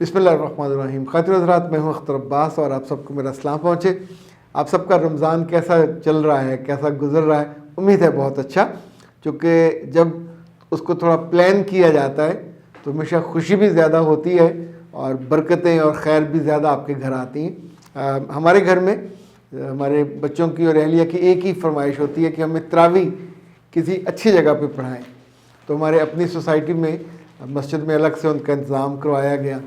بسم اللہ الرحمن الرحیم. خاطر حضرات، میں ہوں اختر عباس اور آپ سب کو میرا سلام پہنچے. آپ سب کا رمضان کیسا چل رہا ہے، کیسا گزر رہا ہے؟ امید ہے بہت اچھا، چونکہ جب اس کو تھوڑا پلان کیا جاتا ہے تو ہمیشہ خوشی بھی زیادہ ہوتی ہے اور برکتیں اور خیر بھی زیادہ آپ کے گھر آتی ہیں. ہمارے گھر میں ہمارے بچوں کی اور اہلیہ کی ایک ہی فرمائش ہوتی ہے کہ ہمیں تراویح کسی اچھی جگہ پہ پڑھائیں. تو ہمارے اپنی سوسائٹی میں مسجد میں الگ سے ان کا انتظام کروایا گیا.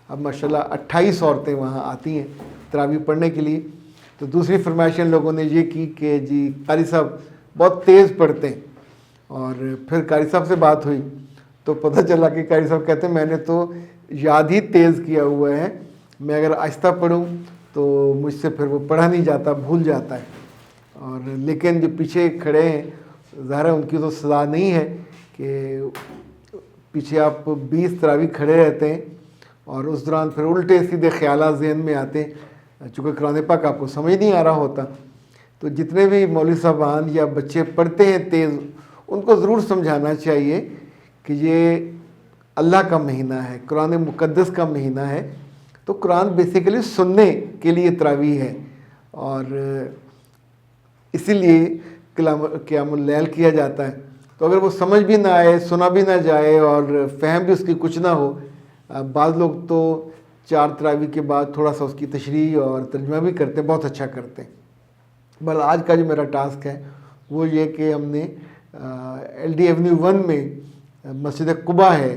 اب ماشاءاللہ 28 عورتیں وہاں آتی ہیں تراویح پڑھنے کے لیے. تو دوسری فرمائش ان لوگوں نے یہ کی کہ جی قاری صاحب بہت تیز پڑھتے ہیں. اور پھر قاری صاحب سے بات ہوئی تو پتہ چلا کہ قاری صاحب کہتے ہیں میں نے تو یاد ہی تیز کیا ہوا ہے، میں اگر آہستہ پڑھوں تو مجھ سے پھر وہ پڑھا نہیں جاتا، بھول جاتا ہے. اور لیکن جو پیچھے کھڑے ہیں ظاہر ہے ان کی تو سزا نہیں ہے کہ پیچھے آپ 20 تراویح کھڑے رہتے ہیں اور اس دوران پھر الٹے سیدھے خیالات ذہن میں آتے ہیں، چونکہ قرآن پاک آپ کو سمجھ نہیں آ رہا ہوتا. تو جتنے بھی مولوی صاحبان یا بچے پڑھتے ہیں تیز، ان کو ضرور سمجھانا چاہیے کہ یہ اللہ کا مہینہ ہے، قرآن مقدس کا مہینہ ہے. تو قرآن بیسیکلی سننے کے لیے تراویح ہے، اور اسی لیے قیام اللیل کیا جاتا ہے. تو اگر وہ سمجھ بھی نہ آئے، سنا بھی نہ جائے اور فہم بھی اس کی کچھ نہ ہو، بعض لوگ تو 4 تراویح کے بعد تھوڑا سا اس کی تشریح اور ترجمہ بھی کرتے ہیں، بہت اچھا کرتے ہیں. بل آج کا جو میرا ٹاسک ہے وہ یہ کہ ہم نے ایل ڈی ایونیو 1 میں مسجد قباء ہے،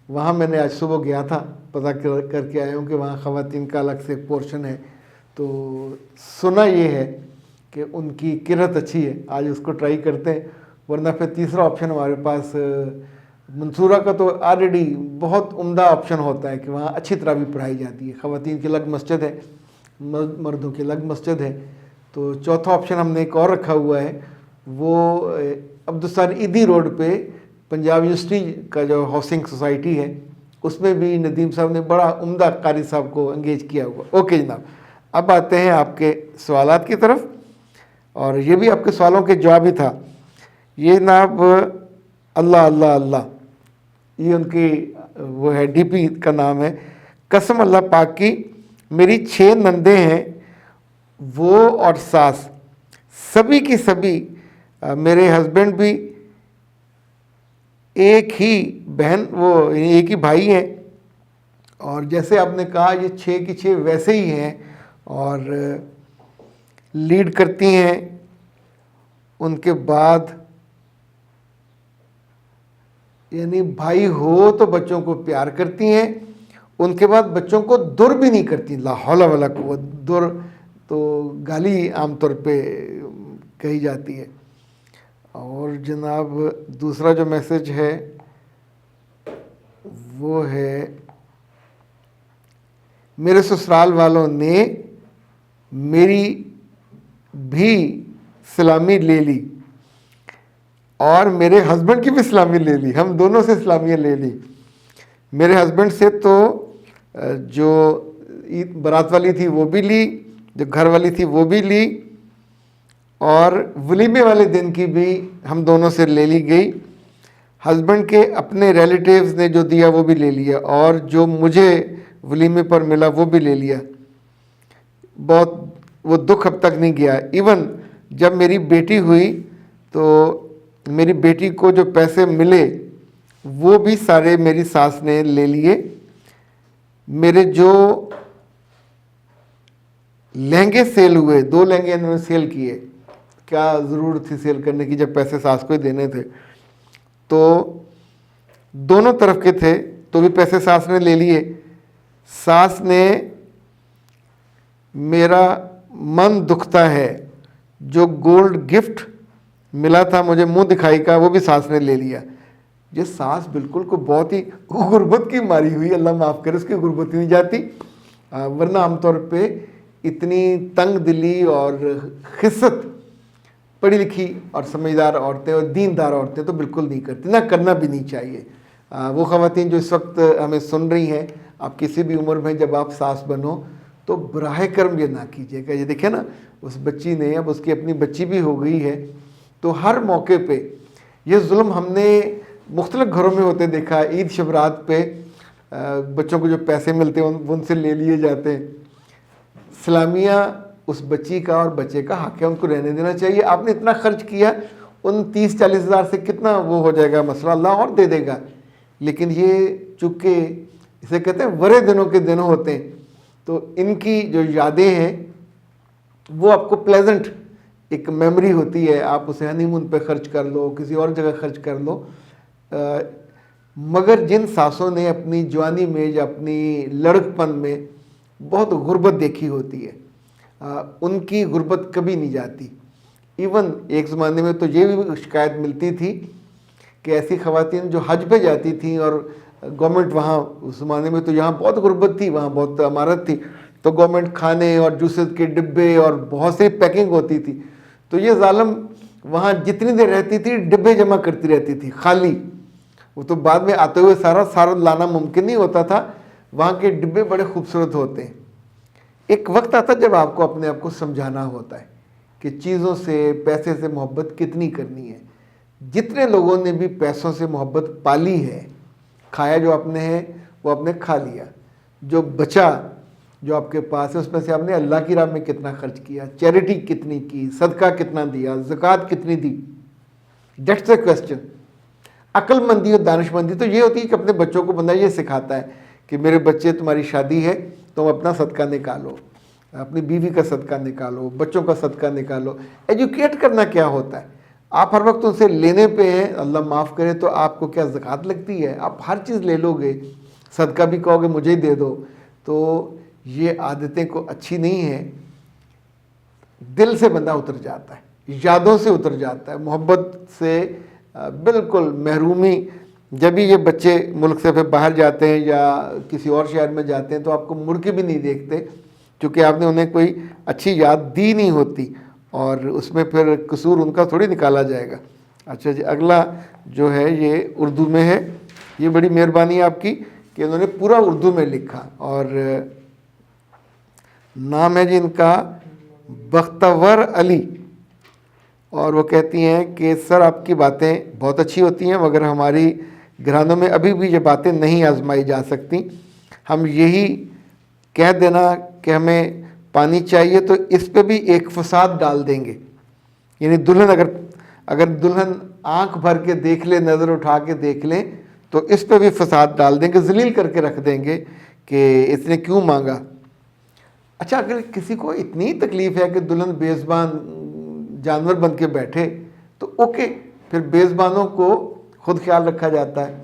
وہاں میں نے آج صبح گیا تھا، پتہ کر کے آیا ہوں کہ وہاں خواتین کا الگ سے پورشن ہے. تو سنا یہ ہے کہ ان کی قرأت اچھی ہے، آج اس کو ٹرائی کرتے ہیں. ورنہ پھر تیسرا آپشن ہمارے پاس منصورہ کا تو آلریڈی بہت عمدہ آپشن ہوتا ہے کہ وہاں اچھی تراویح پڑھائی جاتی ہے. خواتین کی الگ مسجد ہے، مردوں کی الگ مسجد ہے. تو چوتھا آپشن ہم نے ایک اور رکھا ہوا ہے، وہ عبدالستار ایدھی روڈ پہ پنجاب یونیورسٹی کا جو ہاؤسنگ سوسائٹی ہے، اس میں بھی ندیم صاحب نے بڑا عمدہ قاری صاحب کو انگیج کیا ہوا. اوکے جناب، اب آتے ہیں آپ کے سوالات کی طرف، اور یہ بھی آپ کے سوالوں کے جواب ہی تھا. یہ جناب اللہ اللہ اللہ، یہ ان کی وہ ہے ڈی پی کا نام ہے. قسم اللہ پاک کی میری 6 نندیں ہیں، وہ اور ساس سبھی کی سبھی، میرے ہسبینڈ بھی ایک ہی بہن، وہ ایک ہی بھائی ہیں. اور جیسے آپ نے کہا یہ 6 کی 6 ویسے ہی ہیں اور لیڈ کرتی ہیں. ان کے بعد یعنی بھائی ہو تو بچوں کو پیار کرتی ہیں، ان کے بعد بچوں کو در بھی نہیں کرتی. لا حول ولا قوت. در تو گالی عام طور پہ کہی جاتی ہے. اور جناب دوسرا جو میسج ہے وہ ہے میرے سسرال والوں نے میری بھی سلامی لے لی اور میرے ہسبینڈ کی بھی سلامی لے لی، ہم دونوں سے سلامیاں لے لی. میرے ہسبینڈ سے تو جو عید برات والی تھی وہ بھی لی، جو گھر والی تھی وہ بھی لی، اور ولیمے والے دن کی بھی ہم دونوں سے لے لی گئی. ہسبینڈ کے اپنے ریلیٹیوز نے جو دیا وہ بھی لے لیا، اور جو مجھے ولیمے پر ملا وہ بھی لے لیا. بہت وہ دکھ اب تک نہیں گیا. ایون جب میری بیٹی ہوئی تو میری بیٹی کو جو پیسے ملے وہ بھی سارے میری ساس نے لے لیے. میرے جو لہنگے سیل ہوئے، 2 لہنگے انہوں نے سیل کیے، کیا ضرورت تھی سیل کرنے کی جب پیسے ساس کو ہی دینے تھے. تو دونوں طرف کے تھے تو بھی پیسے ساس نے لے لیے. ساس نے میرا من دکھتا ہے، جو گولڈ گفٹ ملا تھا مجھے منہ دکھائی کا وہ بھی ساس نے لے لیا. یہ ساس بالکل کو بہت ہی غربت کی ماری ہوئی، اللہ معاف کرے، اس کی غربت نہیں جاتی. ورنہ عام طور پہ اتنی تنگ دلی اور خست پڑھی لکھی اور سمجھدار عورتیں اور دیندار عورتیں تو بالکل نہیں کرتی، نہ کرنا بھی نہیں چاہیے. وہ خواتین جو اس وقت ہمیں سن رہی ہیں، آپ کسی بھی عمر میں جب آپ ساس بنو تو براہ کرم یہ نہ کیجیے گا. یہ دیکھیں نا، اس بچی نے، اب اس کی اپنی بچی بھی ہو گئی ہے، تو ہر موقع پہ یہ ظلم ہم نے مختلف گھروں میں ہوتے دیکھا. عید شب رات پہ بچوں کو جو پیسے ملتے ہیں ان سے لے لیے جاتے ہیں. سلامیہ اس بچی کا اور بچے کا حق ہے, ان کو رہنے دینا چاہیے. آپ نے اتنا خرچ کیا, ان 30-40 ہزار سے کتنا وہ ہو جائے گا مسئلہ, اللہ اور دے دے گا. لیکن یہ چونکہ اسے کہتے ہیں ورے دنوں کے دن ہوتے ہیں, تو ان کی جو یادیں ہیں وہ آپ کو پلیزنٹ ایک میموری ہوتی ہے. آپ اسے ہنی مون پہ خرچ کر لو, کسی اور جگہ خرچ کر لو. مگر جن ساسوں نے اپنی جوانی میں یا اپنی لڑک پن میں بہت غربت دیکھی ہوتی ہے, ان کی غربت کبھی نہیں جاتی. ایون ایک زمانے میں تو یہ بھی شکایت ملتی تھی کہ ایسی خواتین جو حج پہ جاتی تھیں اور گورنمنٹ وہاں, اس زمانے میں تو یہاں بہت غربت تھی, وہاں بہت عمارت تھی, تو گورنمنٹ کھانے اور جوسز کے ڈبے اور بہت سی پیکنگ ہوتی تھی, تو یہ ظالم وہاں جتنی دیر رہتی تھی ڈبے جمع کرتی رہتی تھی خالی. وہ تو بعد میں آتے ہوئے سارا لانا ممکن نہیں ہوتا تھا. وہاں کے ڈبے بڑے خوبصورت ہوتے ہیں. ایک وقت آتا جب آپ کو اپنے آپ کو سمجھانا ہوتا ہے کہ چیزوں سے, پیسے سے محبت کتنی کرنی ہے. جتنے لوگوں نے بھی پیسوں سے محبت پالی ہے, کھایا جو آپ نے ہے وہ آپ نے کھا لیا, جو بچا جو آپ کے پاس ہے اس میں سے آپ نے اللہ کی راہ میں کتنا خرچ کیا, چیریٹی کتنی کی, صدقہ کتنا دیا, زکوٰۃ کتنی دی. That's a question. عقل مندی اور دانش مندی تو یہ ہوتی ہے کہ اپنے بچوں کو بندہ یہ سکھاتا ہے کہ میرے بچے تمہاری شادی ہے, تم اپنا صدقہ نکالو, اپنی بیوی کا صدقہ نکالو, بچوں کا صدقہ نکالو. ایجوکیٹ کرنا کیا ہوتا ہے. آپ ہر وقت ان سے لینے پہ ہیں, اللہ معاف کرے, تو آپ کو کیا زکوٰۃ لگتی ہے؟ آپ ہر چیز لے لو گے, صدقہ بھی کہو گے مجھے ہی دے دو. تو یہ عادتیں کو اچھی نہیں ہیں. دل سے بندہ اتر جاتا ہے, یادوں سے اتر جاتا ہے, محبت سے بالکل محرومی. جب بھی یہ بچے ملک سے پھر باہر جاتے ہیں یا کسی اور شہر میں جاتے ہیں تو آپ کو مڑ کے بھی نہیں دیکھتے, کیونکہ آپ نے انہیں کوئی اچھی یاد دی نہیں ہوتی, اور اس میں پھر قصور ان کا تھوڑی نکالا جائے گا. اچھا جی, اگلا جو ہے یہ اردو میں ہے. یہ بڑی مہربانی ہے آپ کی کہ انہوں نے پورا اردو میں لکھا, اور نام ہے جی ان کا بختور علی. اور وہ کہتی ہیں کہ سر آپ کی باتیں بہت اچھی ہوتی ہیں, مگر ہماری گھرانوں میں ابھی بھی یہ باتیں نہیں آزمائی جا سکتی. ہم یہی کہہ دینا کہ ہمیں پانی چاہیے تو اس پہ بھی ایک فساد ڈال دیں گے. یعنی دلہن اگر دلہن آنکھ بھر کے دیکھ لے, نظر اٹھا کے دیکھ لیں, تو اس پہ بھی فساد ڈال دیں گے, ذلیل کر کے رکھ دیں گے کہ اس نے کیوں مانگا. اچھا, اگر کسی کو اتنی تکلیف ہے کہ دلہن بے زبان جانور بن کے بیٹھے تو اوکے, پھر بے زبانوں کو خود خیال رکھا جاتا ہے,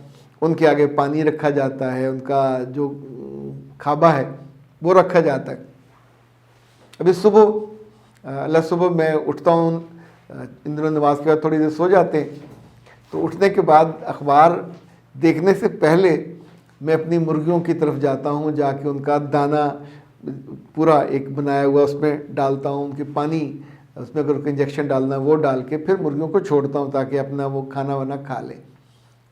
ان کے آگے پانی رکھا جاتا ہے, ان کا جو کھابا ہے وہ رکھا جاتا ہے. ابھی صبح میں اٹھتا ہوں, ان دنوں نماز کے بعد تھوڑی دیر سو جاتے ہیں, تو اٹھنے کے بعد اخبار دیکھنے سے پہلے میں اپنی مرغیوں کی طرف جاتا ہوں, جا کے ان کا دانہ پورا ایک بنایا ہوا اس میں ڈالتا ہوں, ان کے پانی اس میں اگر انجیکشن ڈالنا وہ ڈال کے پھر مرغیوں کو چھوڑتا ہوں تاکہ اپنا وہ کھانا وانا کھا لیں.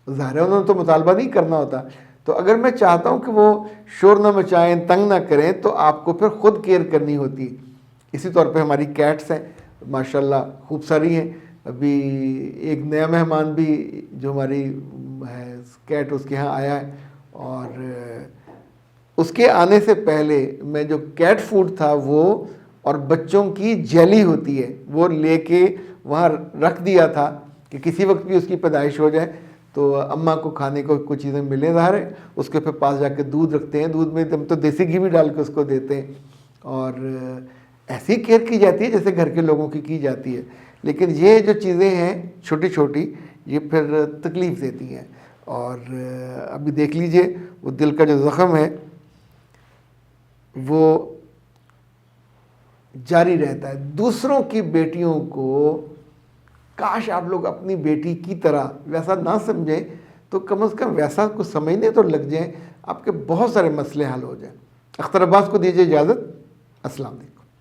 ظاہر ہے انہوں نے تو مطالبہ نہیں کرنا ہوتا, تو اگر میں چاہتا ہوں کہ وہ شور نہ مچائیں, تنگ نہ کریں, تو آپ کو پھر خود کیئر کرنی ہوتی ہے. اسی طور پہ ہماری کیٹس ہیں ماشاءاللہ خوب ساری ہیں. ابھی ایک نیا مہمان بھی جو ہماری ہے کیٹ اس کے ہاں آیا ہے, اور اس کے آنے سے پہلے میں جو کیٹ فوڈ تھا وہ اور بچوں کی جیلی ہوتی ہے وہ لے کے وہاں رکھ دیا تھا کہ کسی وقت بھی اس کی پیدائش ہو جائے تو اماں کو کھانے کو کچھ چیزیں ملیں. ظاہر ہے اس کے پھر پاس جا کے دودھ رکھتے ہیں, دودھ میں ہم تو دیسی گھی بھی ڈال کے اس کو دیتے ہیں, اور ایسی کیئر کی جاتی ہے جیسے گھر کے لوگوں کی جاتی ہے. لیکن یہ جو چیزیں ہیں چھوٹی چھوٹی یہ پھر تکلیف دیتی ہیں. اور ابھی دیکھ لیجئے وہ دل کا جو زخم ہے وہ جاری رہتا ہے. دوسروں کی بیٹیوں کو کاش آپ لوگ اپنی بیٹی کی طرح ویسا نہ سمجھیں, تو کم از کم ویسا کچھ سمجھنے تو لگ جائیں, آپ کے بہت سارے مسئلے حل ہو جائیں. اختر عباس کو دیجیے اجازت. السلام علیکم.